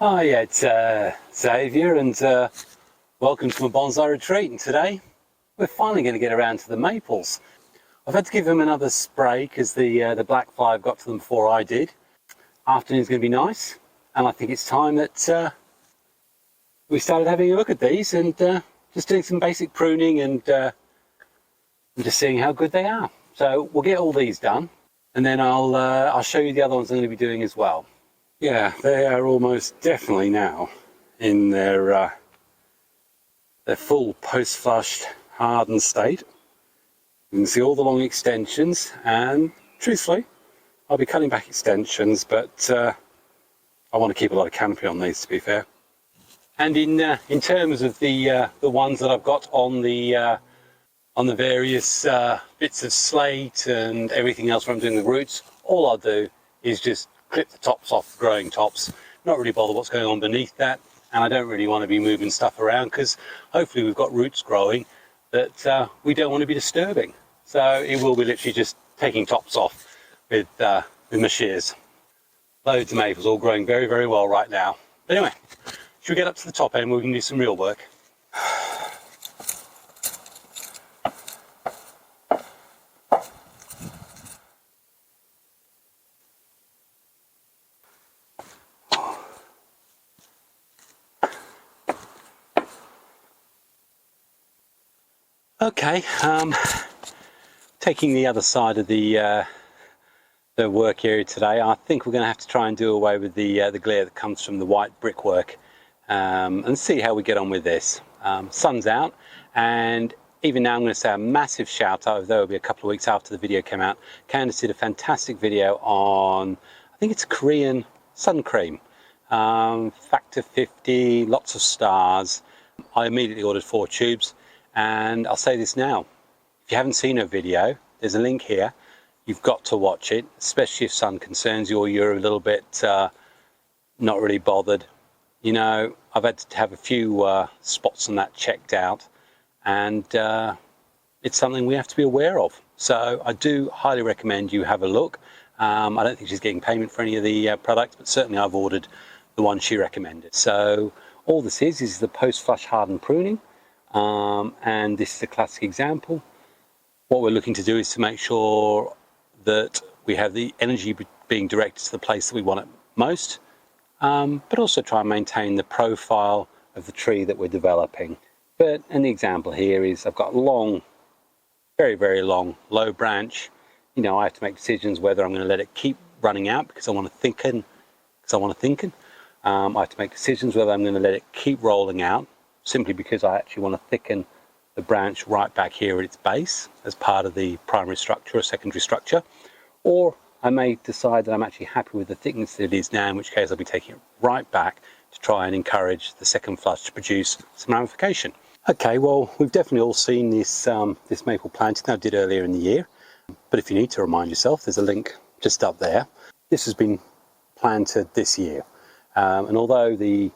Hi, it's Xavier, and welcome to my bonsai retreat. And today we're finally going to get around to the maples. I've had to give them another spray because the black fly got to them before I did. Afternoon's going to be nice, and I think it's time that we started having a look at these and just doing some basic pruning and just seeing how good they are. So we'll get all these done, and then I'll show you the other ones I'm going to be doing as well. Yeah, they are almost definitely now in their full post-flushed hardened state. You can see all the long extensions, and truthfully, I'll be cutting back extensions, but I want to keep a lot of canopy on these, to be fair. And in terms of the ones that I've got on the various bits of slate and everything else where I'm doing the roots, all I'll do is just clip the tops off, growing tops, not really bother what's going on beneath that, and I don't really want to be moving stuff around because hopefully we've got roots growing that we don't want to be disturbing. So it will be literally just taking tops off with my shears. Loads of maples, all growing very, very well right now. But anyway, should we get up to the top end where we can do some real work? Okay, taking the other side of the work area today, I think we're going to have to try and do away with the glare that comes from the white brickwork and see how we get on with this. Sun's out, and even now I'm going to say a massive shout out, though it'll be a couple of weeks after the video came out. Candace did a fantastic video on, I think it's Korean sun cream, factor 50, lots of stars. I immediately ordered 4 tubes. And I'll say this now, if you haven't seen her video, there's a link here. You've got to watch it, especially if sun concerns you or you're a little bit not really bothered. You know, I've had to have a few spots on that checked out, and it's something we have to be aware of. So I do highly recommend you have a look. I don't think she's getting payment for any of the products, but certainly I've ordered the one she recommended. So all this is the post-flush hardened pruning. And this is a classic example. What we're looking to do is to make sure that we have the energy being directed to the place that we want it most, but also try and maintain the profile of the tree that we're developing. But an example here is I've got long, very, very long, low branch. You know, I have to make decisions whether I'm going to let it keep running out because I want to thicken, I have to make decisions whether I'm going to let it keep rolling out, simply because I actually want to thicken the branch right back here at its base as part of the primary structure or secondary structure. Or I may decide that I'm actually happy with the thickness that it is now, in which case I'll be taking it right back to try and encourage the second flush to produce some ramification. Okay, well, we've definitely all seen this, this maple planting that I did earlier in the year. But if you need to remind yourself, there's a link just up there. This has been planted this year. And although the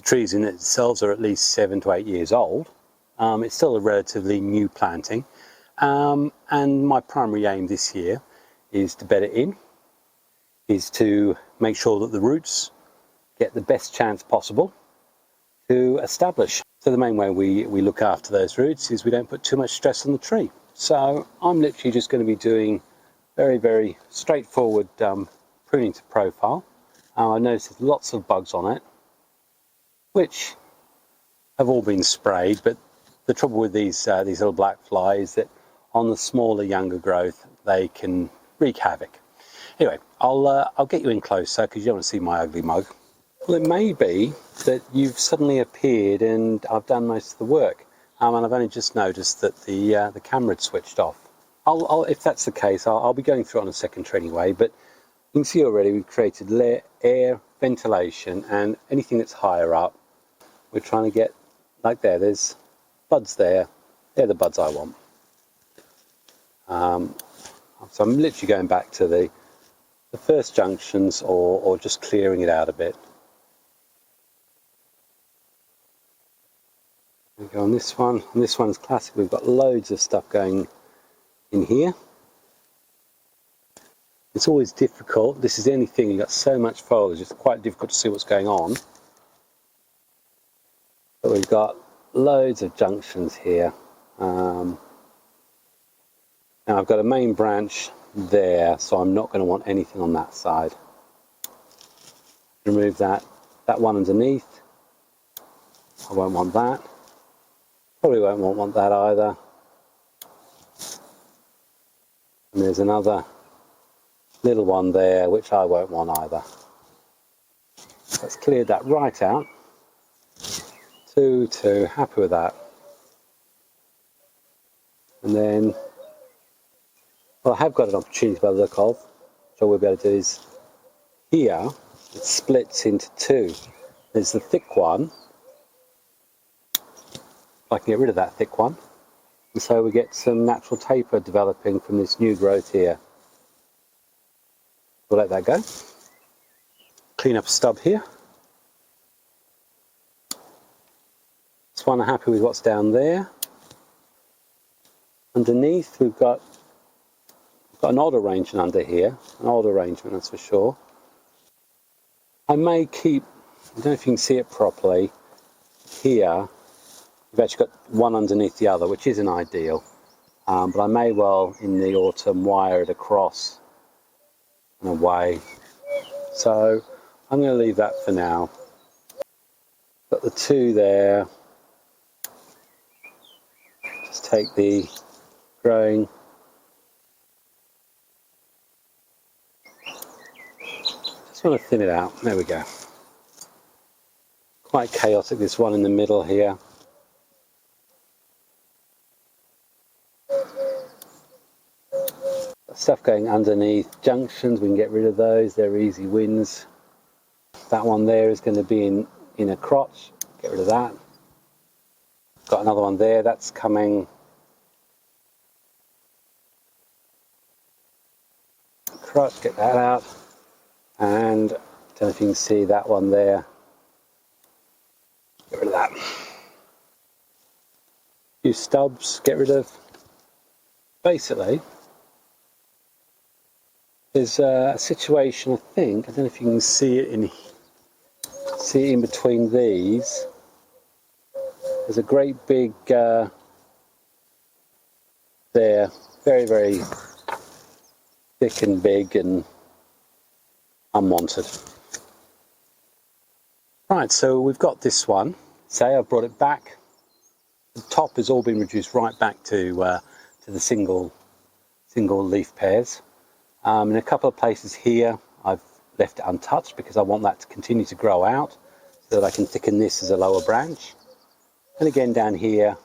trees in themselves are at least 7 to 8 years old, it's still a relatively new planting, and my primary aim this year is to bed it in, is to make sure that the roots get the best chance possible to establish. So the main way we look after those roots is we don't put too much stress on the tree. So I'm literally just going to be doing very, very straightforward pruning to profile. I noticed there's lots of bugs on it, which have all been sprayed, but the trouble with these little black flies is that on the smaller, younger growth, they can wreak havoc. Anyway, I'll get you in closer because you don't want to see my ugly mug. Well, it may be that you've suddenly appeared and I've done most of the work, and I've only just noticed that the camera had switched off. If that's the case, I'll be going through it on a second tree anyway, but you can see already we've created air, ventilation, and anything that's higher up, we're trying to get, like there's buds there. They're the buds I want. So I'm literally going back to the first junctions or just clearing it out a bit. We go on this one, and this one's classic. We've got loads of stuff going in here. It's always difficult. This is the only thing, you've got so much foliage, it's quite difficult to see what's going on. But we've got loads of junctions here. Now I've got a main branch there, so I'm not going to want anything on that side. Remove that one underneath. I won't want that. Probably won't want that either. And there's another little one there, which I won't want either. Let's clear that right out. Two, happy with that. And then, well, I have got an opportunity by the look of, so what we'll be able to do is, here, it splits into two. There's the thick one. I can get rid of that thick one. And so we get some natural taper developing from this new growth here. We'll let that go. Clean up a stub here. This one, I'm happy with what's down there. Underneath we've got an odd arrangement under here. An odd arrangement, that's for sure. I may keep, I don't know if you can see it properly, here we've actually got one underneath the other, which isn't ideal. But I may well, in the autumn, wire it across and away. So I'm going to leave that for now. Got the two there. Just take the growing. Just want to thin it out. There we go. Quite chaotic, this one in the middle here. Stuff going underneath junctions, we can get rid of those, they're easy wins. That one there is going to be in a crotch, get rid of that. Got another one there, that's coming. Crotch, get that out. And don't know if you can see that one there. Get rid of that. A few stubs, get rid of. Basically, there's a situation, I think, I don't know if you can see it in between these. There's a great big there, very, very thick and big and unwanted. Right, so we've got this one. Say I've brought it back. The top has all been reduced right back to the single leaf pairs. In a couple of places here I've left it untouched because I want that to continue to grow out so that I can thicken this as a lower branch. And again down here,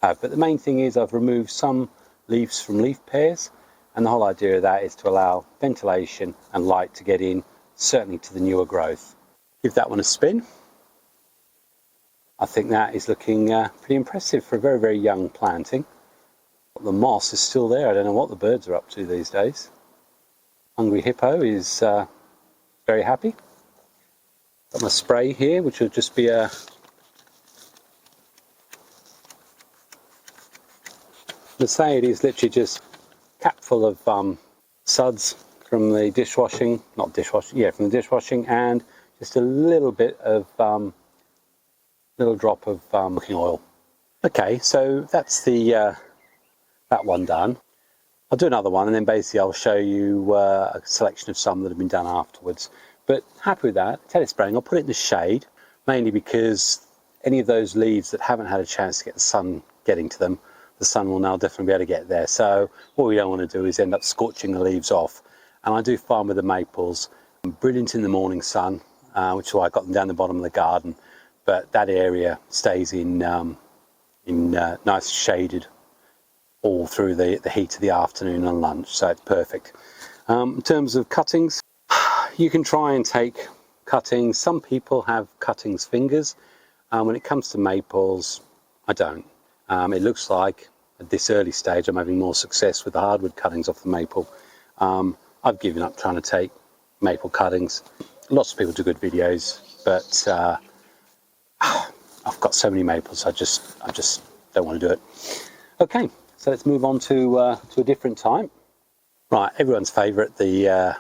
but the main thing is I've removed some leaves from leaf pairs, and the whole idea of that is to allow ventilation and light to get in, certainly to the newer growth. Give that one a spin. I think that is looking pretty impressive for a very, very young planting. The moss is still there. I don't know what the birds are up to these days. Hungry Hippo is very happy. Got my spray here, which will just be a say it is literally just cap full of suds from the dishwashing, from the dishwashing, and just a little bit of little drop of cooking oil. Okay, so that's the that one done. I'll do another one, and then basically I'll show you a selection of some that have been done afterwards. But happy with that. Telespraying, I'll put it in the shade, mainly because any of those leaves that haven't had a chance to get the sun getting to them, the sun will now definitely be able to get there. So what we don't want to do is end up scorching the leaves off. And I do find with the maples, brilliant in the morning sun, which is why I got them down the bottom of the garden. But that area stays in nice shaded all through the heat of the afternoon and lunch, so it's perfect. In terms of cuttings, you can try and take cuttings. Some people have cuttings fingers. When it comes to maples, I don't. It looks like at this early stage I'm having more success with the hardwood cuttings off the maple. I've given up trying to take maple cuttings. Lots of people do good videos, but I've got so many maples, I just don't want to do it. Okay. So let's move on to a different type. Right, everyone's favourite, the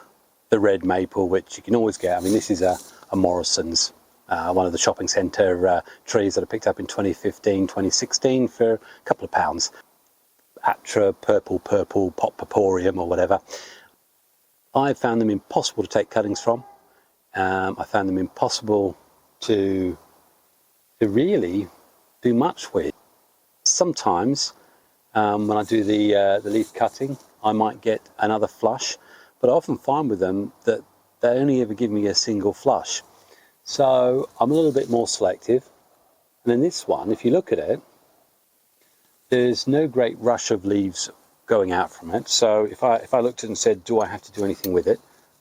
red maple, which you can always get. I mean, this is a Morrison's, one of the shopping centre trees that I picked up in 2015, 2016 for a couple of pounds. Atra purple, Purpureum or whatever. I found them impossible to take cuttings from. I found them impossible to really do much with. Sometimes when I do the leaf cutting, I might get another flush, but I often find with them that they only ever give me a single flush. So I'm a little bit more selective. And in this one, if you look at it, there's no great rush of leaves going out from it. So if I looked at it and said, do I have to do anything with it?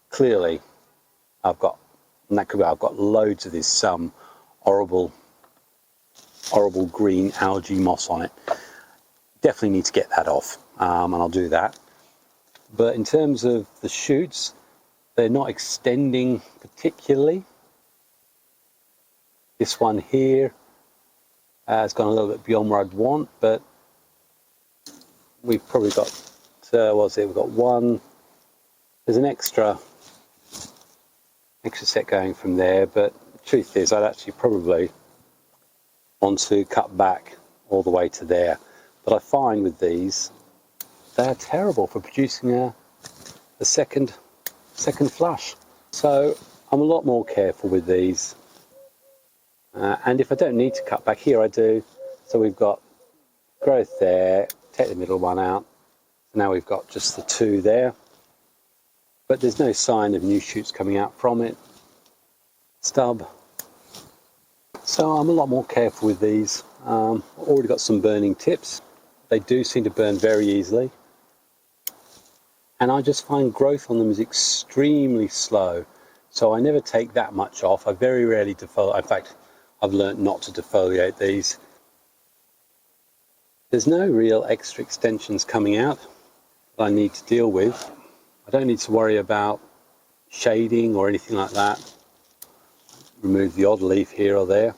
Clearly, I've got loads of this horrible green algae moss on it. Definitely need to get that off, and I'll do that. But in terms of the shoots, they're not extending particularly. This one here has gone a little bit beyond where I'd want, but we've probably got, we've got one, there's an extra set going from there, but the truth is I'd actually probably want to cut back all the way to there. But I find with these, they're terrible for producing a second flush. So I'm a lot more careful with these. And if I don't need to cut back, here I do. So we've got growth there, take the middle one out. Now we've got just the two there. But there's no sign of new shoots coming out from it. Stub. So I'm a lot more careful with these. I've already got some burning tips. They do seem to burn very easily. And I just find growth on them is extremely slow. So I never take that much off. I very rarely defoliate. In fact, I've learnt not to defoliate these. There's no real extra extensions coming out that I need to deal with. I don't need to worry about shading or anything like that. Remove the odd leaf here or there.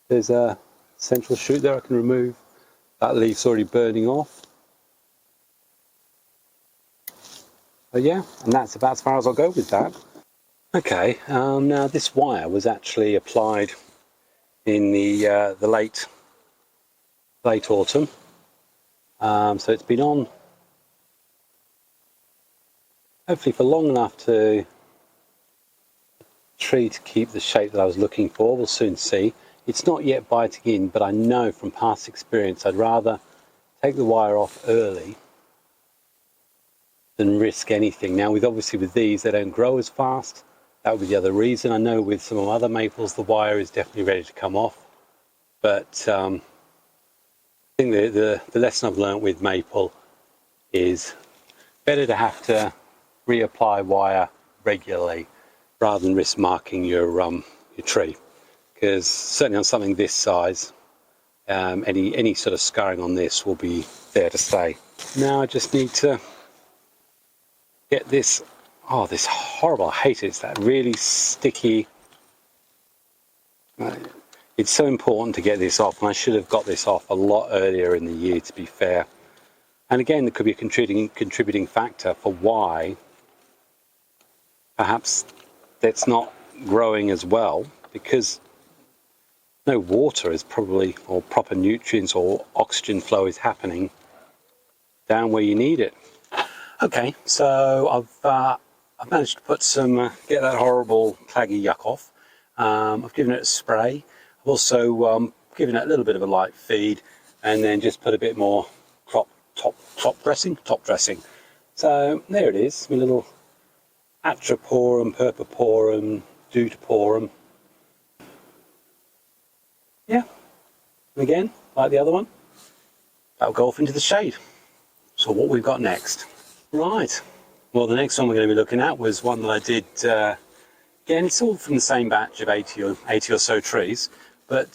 There's a central shoot there I can remove. That leaf's already burning off. But yeah, and that's about as far as I'll go with that. Okay, now this wire was actually applied in the late autumn. So it's been on hopefully for long enough to tree to keep the shape that I was looking for. We'll soon see. It's not yet biting in, but I know from past experience I'd rather take the wire off early than risk anything. Now obviously with these, they don't grow as fast. That would be the other reason. I know with some of other maples the wire is definitely ready to come off, but I think the lesson I've learned with maple is better to have to reapply wire regularly rather than risk marking your tree, because certainly on something this size, any sort of scarring on this will be there to stay. Now I just need to get this, this horrible, I hate it, it's that really sticky, it's so important to get this off, and I should have got this off a lot earlier in the year, to be fair. And again, there could be a contributing factor for why perhaps that's not growing as well, because no water is probably, or proper nutrients or oxygen flow is happening down where you need it. Okay, so I've managed to put get that horrible claggy yuck off. I've given it a spray. I've also given it a little bit of a light feed, and then just put a bit more top dressing. So there it is, my little Atraporum, Purpureum, Deuteporum. Yeah, and again, like the other one, that'll go off into the shade. So what we've got next. Right, well the next one we're going to be looking at was one that I did, again it's all from the same batch of 80 or so trees, but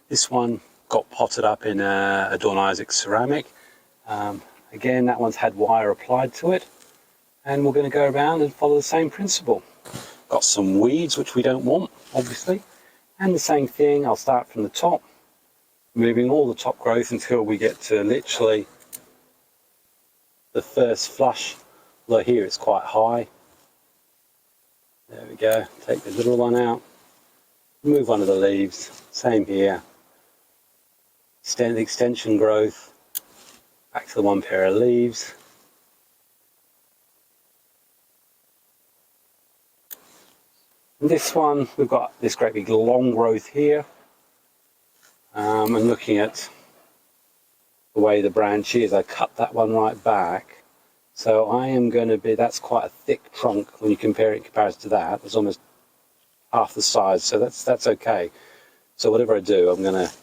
this one got potted up in a Dawn Isaac ceramic. Again, that one's had wire applied to it, and we're going to go around and follow the same principle. Got some weeds which we don't want, obviously, and the same thing, I'll start from the top, moving all the top growth until we get to literally the first flush, although here it's quite high. There we go, take the little one out, remove one of the leaves, same here, extend the extension growth, back to the one pair of leaves. And this one, we've got this great big long growth here, and looking at the way the branch is, I cut that one right back. So I am going to be, that's quite a thick trunk when you compare it in comparison to that. It's almost half the size, so that's okay. So whatever I do, I'm going to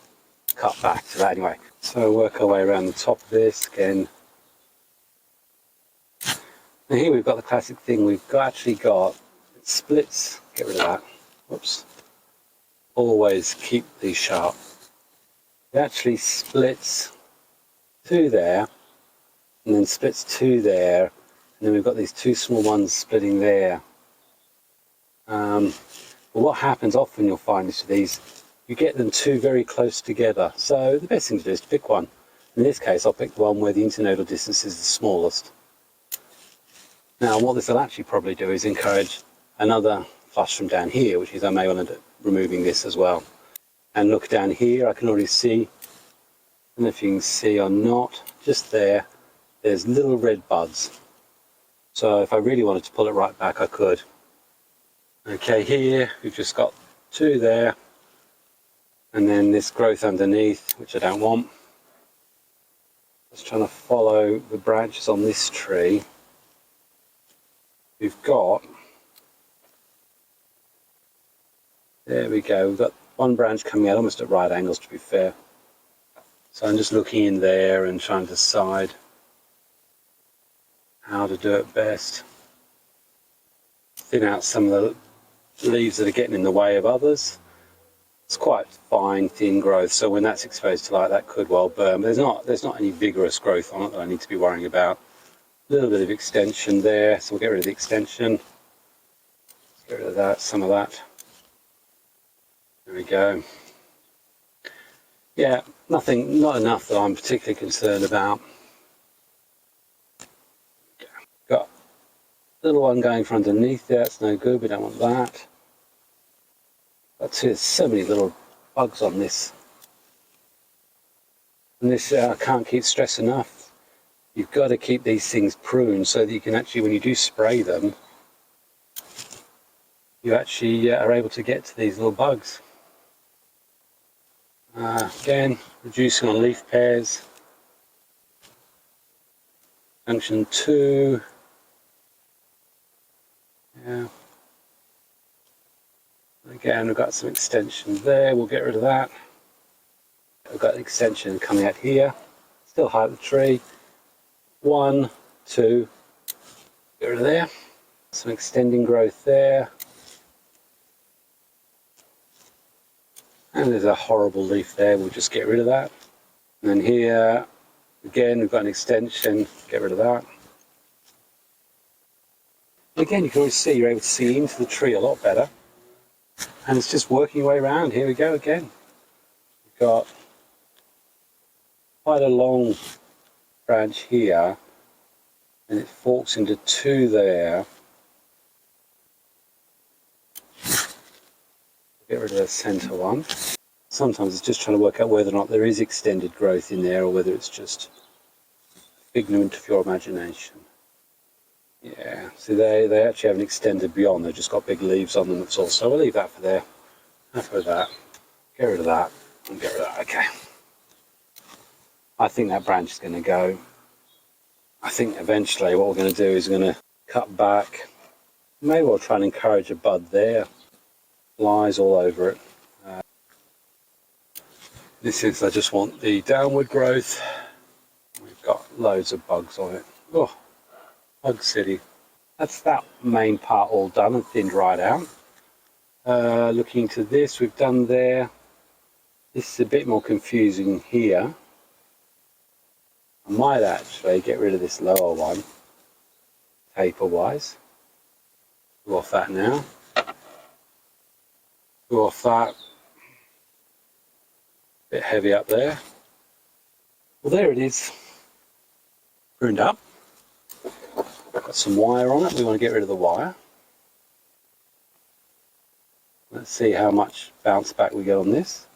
cut back to that anyway. So work our way around the top of this again. And here we've got the classic thing, actually got, it splits, get rid of that, whoops. Always keep these sharp. It actually splits two there, and then splits two there, and then we've got these two small ones splitting there. But what happens often, you'll find is these, you get them two very close together. So the best thing to do is to pick one. In this case, I'll pick the one where the internodal distance is the smallest. Now, what this will actually probably do is encourage another flush from down here, which is I may want to end up removing this as well. And look down here, I can already see, I don't know if you can see or not, just there, there's little red buds. So if I really wanted to pull it right back, I could. Okay, here we've just got two there, and then this growth underneath, which I don't want. Just trying to follow the branches on this tree. We've got, there we go, we've got one branch coming out almost at right angles, to be fair. So I'm just looking in there and trying to decide how to do it best. Thin out some of the leaves that are getting in the way of others. It's quite fine, thin growth, so when that's exposed to light, that could well burn. But there's not any vigorous growth on it that I need to be worrying about. A little bit of extension there, so we'll get rid of the extension. Let's get rid of that, some of that. There we go. Yeah, not enough that I'm particularly concerned about. Got a little one going from underneath there, that's no good, we don't want that. But there's so many little bugs on this. And this, I can't keep stress enough. You've got to keep these things pruned so that you can actually, when you do spray them, you actually are able to get to these little bugs. Again, reducing on leaf pairs. Junction 2. Yeah. Again, we've got some extension there, we'll get rid of that. We've got an extension coming out here. Still high up the tree. 1, 2. Get rid of there. Some extending growth there. And there's a horrible leaf there, we'll just get rid of that. And then here, again, we've got an extension, get rid of that. Again, you can always see, you're able to see into the tree a lot better. And it's just working your way around. Here we go again. We've got quite a long branch here, and it forks into two there. Get rid of the center one. Sometimes it's just trying to work out whether or not there is extended growth in there, or whether it's just a figment of your imagination. Yeah, see they actually haven't extended beyond, they've just got big leaves on them, that's all. So we'll leave that for there. After that, get rid of that, and get rid of that, okay. I think that branch is going to go. I think eventually what we're going to do is we're going to cut back. Maybe we'll try and encourage a bud there. Flies all over it. This is, I just want the downward growth. We've got loads of bugs on it. Oh, bug city. That's that main part all done and thinned right out. Looking to this, we've done there. This is a bit more confusing here. I might actually get rid of this lower one, taper wise. Go off that now. Go off that. Bit heavy up there. Well, there it is. Pruned up. Got some wire on it. We want to get rid of the wire. Let's see how much bounce back we get on this.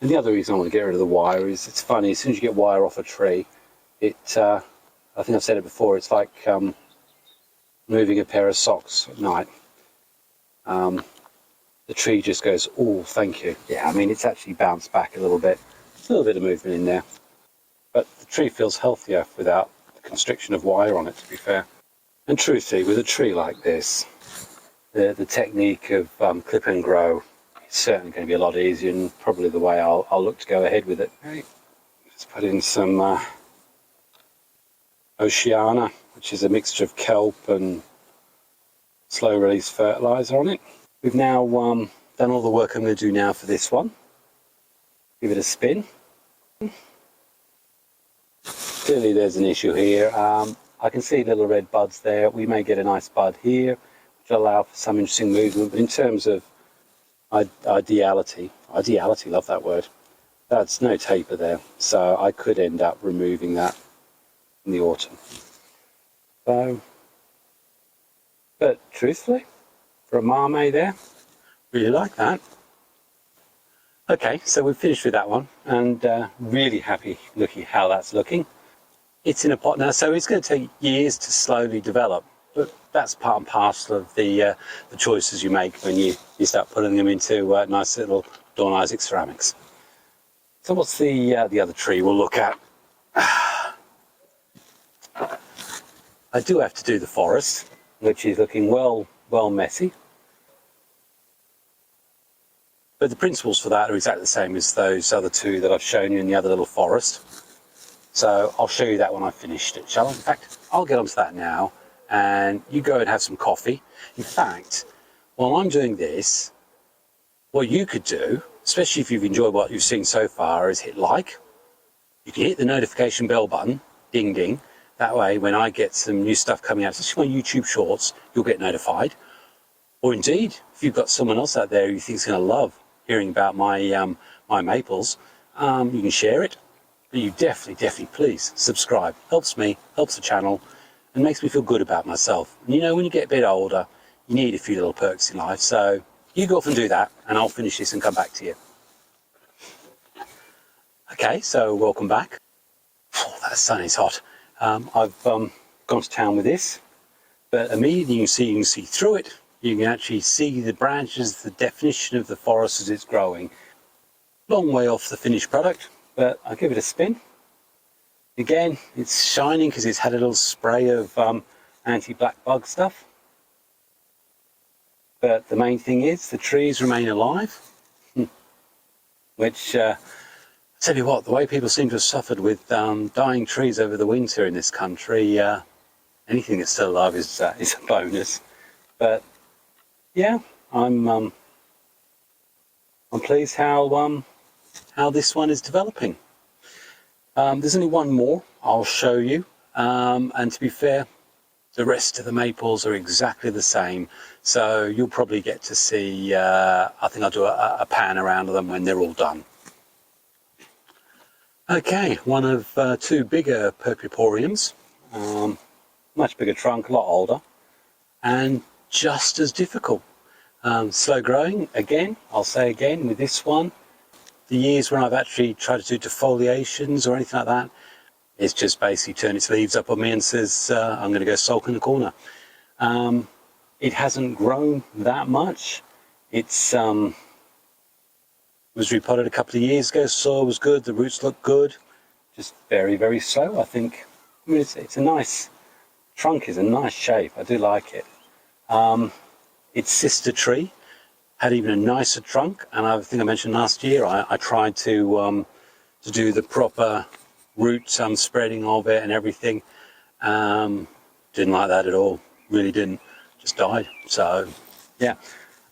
And the other reason I want to get rid of the wire is it's funny, as soon as you get wire off a tree, I think I've said it before, it's like moving a pair of socks at night. The tree just goes, oh, thank you. Yeah, I mean, it's actually bounced back a little bit. There's a little bit of movement in there. But the tree feels healthier without the constriction of wire on it, to be fair. And truthfully, with a tree like this, the technique of clip and grow is certainly going to be a lot easier, and probably the way I'll look to go ahead with it. Okay. Just put in some Oceana, which is a mixture of kelp and slow release fertilizer on it. We've now done all the work I'm going to do now for this one. Give it a spin. Clearly there's an issue here. I can see little red buds there. We may get a nice bud here, which will allow for some interesting movement. But in terms of ideality, love that word, that's no taper there. So I could end up removing that in the autumn. So, but truthfully, for a Mame there, really like that. Okay, so we've finished with that one, and really happy looking how that's looking. It's in a pot now, so it's going to take years to slowly develop, but that's part and parcel of the choices you make when you start putting them into nice little Dawn Isaac ceramics. So what's the other tree we'll look at? I do have to do the forest, which is looking well messy. But the principles for that are exactly the same as those other two that I've shown you in the other little forest. So I'll show you that when I've finished it, shall I? In fact, I'll get onto that now, and you go and have some coffee. In fact, while I'm doing this, what you could do, especially if you've enjoyed what you've seen so far, is hit like. You can hit the notification bell button, ding ding. That way, when I get some new stuff coming out, especially my YouTube shorts, you'll get notified. Or indeed, if you've got someone else out there who you think is going to love hearing about my my maples, you can share it. But you definitely please subscribe. Helps me, helps the channel, and makes me feel good about myself. And you know, when you get a bit older, you need a few little perks in life. So you go off and do that, and I'll finish this and come back to you. Okay, so welcome back. Oh, that sun is hot. I've gone to town with this, but immediately you can see through it. You can actually see the branches, the definition of the forest as it's growing. Long way off the finished product, but I'll give it a spin. Again, it's shining because it's had a little spray of anti-black bug stuff. But the main thing is the trees remain alive, which, I tell you what, the way people seem to have suffered with dying trees over the winter in this country, anything that's still alive is a bonus. But yeah, I'm pleased how this one is developing. There's only one more I'll show you, and to be fair, the rest of the maples are exactly the same, so you'll probably get to see, I think I'll do a pan around of them when they're all done. Okay, one of two bigger Purpureums, much bigger trunk, a lot older, and just as difficult. Slow growing, again, I'll say again with this one, the years when I've actually tried to do defoliations or anything like that, it's just basically turned its leaves up on me and says, I'm going to go sulk in the corner. It hasn't grown that much. It's was repotted a couple of years ago, soil was good, the roots look good, just very slow, I think. I mean, it's a nice, trunk is a nice shape, I do like it. Its sister tree had even a nicer trunk, and I think I mentioned last year I tried to do the proper root spreading of it and everything. Didn't like that at all, really didn't, just died. So yeah,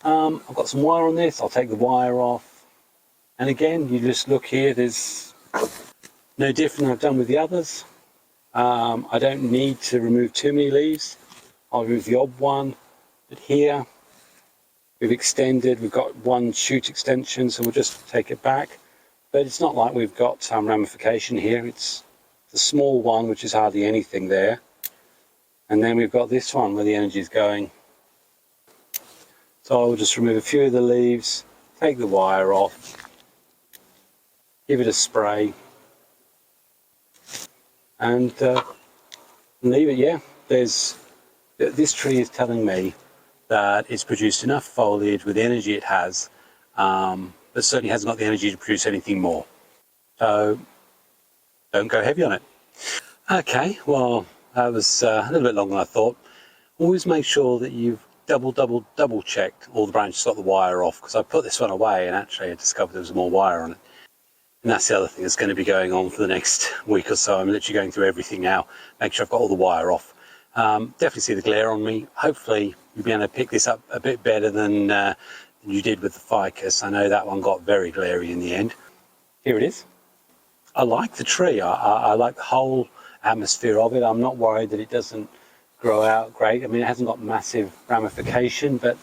I've got some wire on this, I'll take the wire off, and again you just look here, there's no different than I've done with the others. I don't need to remove too many leaves, I'll remove the odd one, but here we've extended, we've got one shoot extension, so we'll just take it back. But it's not like we've got some ramification here, it's the small one, which is hardly anything there. And then we've got this one where the energy is going. So I'll just remove a few of the leaves, take the wire off, give it a spray, and leave it. Yeah, this tree is telling me that it's produced enough foliage with the energy it has, but certainly hasn't got the energy to produce anything more. So don't go heavy on it. Okay, well, that was a little bit longer than I thought. Always make sure that you've double checked all the branches, got the wire off, because I put this one away and actually I discovered there was more wire on it. And that's the other thing that's going to be going on for the next week or so. I'm literally going through everything now, make sure I've got all the wire off. Definitely see the glare on me. Hopefully you'll be able to pick this up a bit better than you did with the ficus. I know that one got very glary in the end. Here it is. I like the tree. I like the whole atmosphere of it. I'm not worried that it doesn't grow out great. I mean, it hasn't got massive ramification, but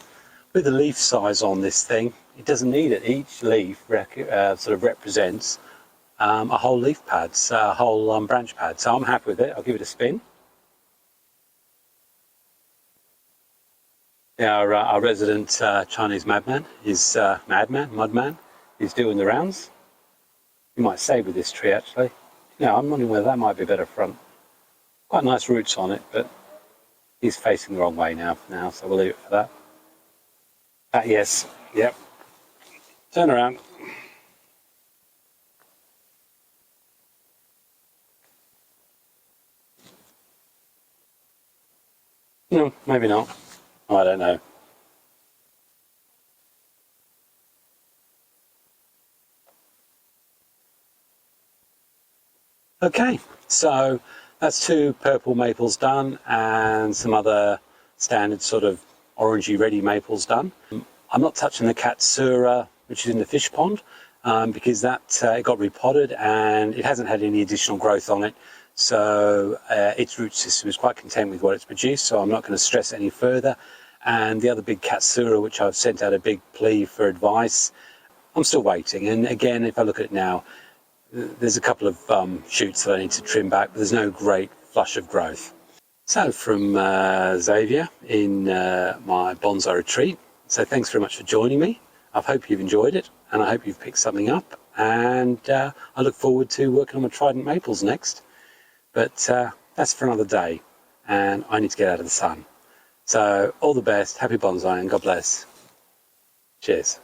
with the leaf size on this thing, it doesn't need it. Each leaf sort of represents a whole leaf pad, a whole branch pad. So I'm happy with it. I'll give it a spin. Our resident Chinese mudman is mudman is doing the rounds. You might say with this tree actually. No, I'm wondering whether that might be a better front. Quite nice roots on it, but he's facing the wrong way now, so we'll leave it for that. Yes, yep. Turn around. No, maybe not. I don't know. Okay, so that's 2 purple maples done and some other standard sort of orangey ready maples done. I'm not touching the Katsura, which is in the fish pond, because that it got repotted and it hasn't had any additional growth on it. So its root system is quite content with what it's produced, so I'm not going to stress it any further. And the other big Katsura, which I've sent out a big plea for advice, I'm still waiting. And again, if I look at it now, there's a couple of shoots that I need to trim back, but there's no great flush of growth. So from Xavier in my bonsai retreat. So thanks very much for joining me. I hope you've enjoyed it, and I hope you've picked something up. And I look forward to working on my trident maples next. But that's for another day, and I need to get out of the sun. So all the best, happy bonsai, and God bless. Cheers.